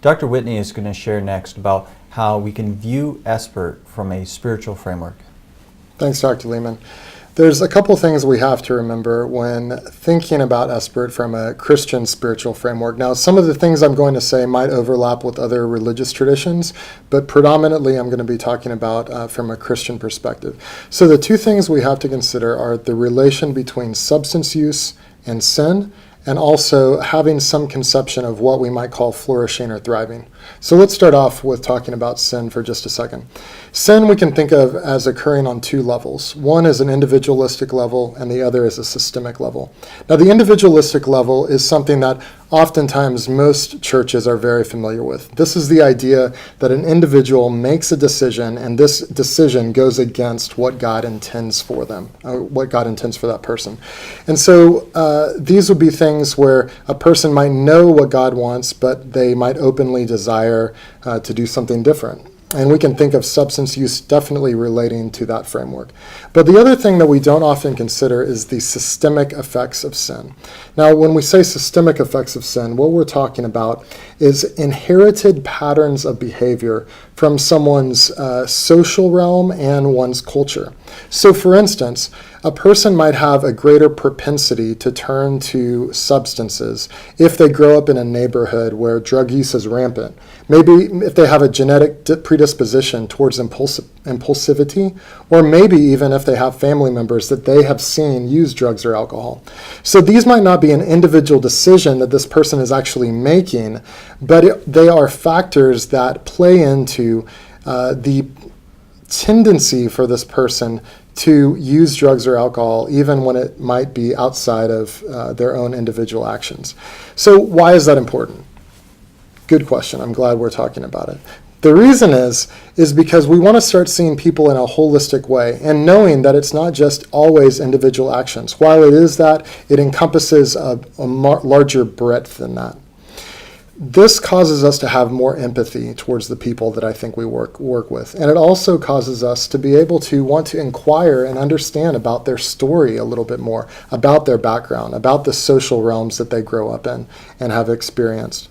Dr. Whitney is going to share next about how we can view SBIRT from a spiritual framework. Thanks, Dr. Lehmann. There's a couple things we have to remember when thinking about SBIRT from a Christian spiritual framework. Now, some of the things I'm going to say might overlap with other religious traditions, but predominantly I'm going to be talking about from a Christian perspective. So the two things we have to consider are the relation between substance use and sin, and also having some conception of what we might call flourishing or thriving. So let's start off with talking about sin for just a second. Sin we can think of as occurring on two levels. One is an individualistic level, and the other is a systemic level. Now, the individualistic level is something that oftentimes most churches are very familiar with. This is the idea that an individual makes a decision, and this decision goes against what God intends for them, what God intends for that person. And so these would be things where a person might know what God wants, but they might openly desire to do something different. And we can think of substance use definitely relating to that framework. But the other thing that we don't often consider is the systemic effects of sin. Now, when we say systemic effects of sin, what we're talking about is inherited patterns of behavior from someone's social realm and one's culture. So, for instance, a person might have a greater propensity to turn to substances if they grow up in a neighborhood where drug use is rampant. Maybe if they have a genetic predisposition towards impulsivity, or maybe even if they have family members that they have seen use drugs or alcohol. So these might not be an individual decision that this person is actually making, but they are factors that play into the tendency for this person to use drugs or alcohol, even when it might be outside of their own individual actions. So why is that important? Good question. I'm glad we're talking about it. The reason is because we want to start seeing people in a holistic way and knowing that it's not just always individual actions. While it is that, it encompasses a larger breadth than that. This causes us to have more empathy towards the people that I think we work with. And it also causes us to be able to want to inquire and understand about their story a little bit more, about their background, about the social realms that they grow up in and have experienced.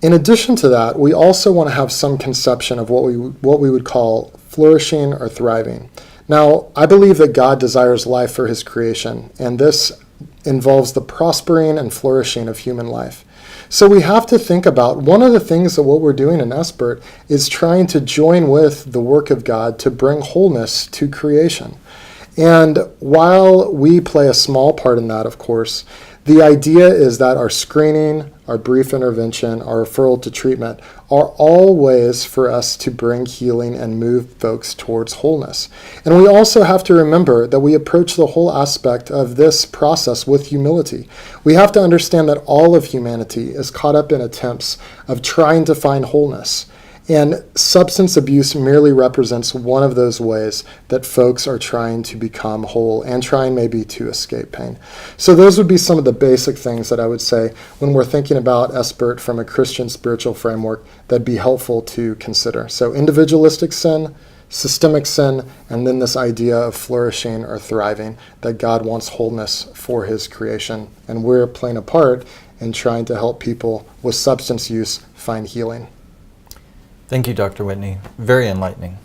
In addition to that, we also want to have some conception of what we would call flourishing or thriving. Now, I believe that God desires life for his creation, and this involves the prospering and flourishing of human life. So we have to think about one of the things that what we're doing in SBIRT is trying to join with the work of God to bring wholeness to creation. And while we play a small part in that, of course, the idea is that our screening, our brief intervention, our referral to treatment are all ways for us to bring healing and move folks towards wholeness. And we also have to remember that we approach the whole aspect of this process with humility. We have to understand that all of humanity is caught up in attempts of trying to find wholeness. And substance abuse merely represents one of those ways that folks are trying to become whole and trying maybe to escape pain. So those would be some of the basic things that I would say when we're thinking about SBIRT from a Christian spiritual framework that'd be helpful to consider. So individualistic sin, systemic sin, and then this idea of flourishing or thriving, that God wants wholeness for his creation. And we're playing a part in trying to help people with substance use find healing. Thank you, Dr. Whitney. Very enlightening.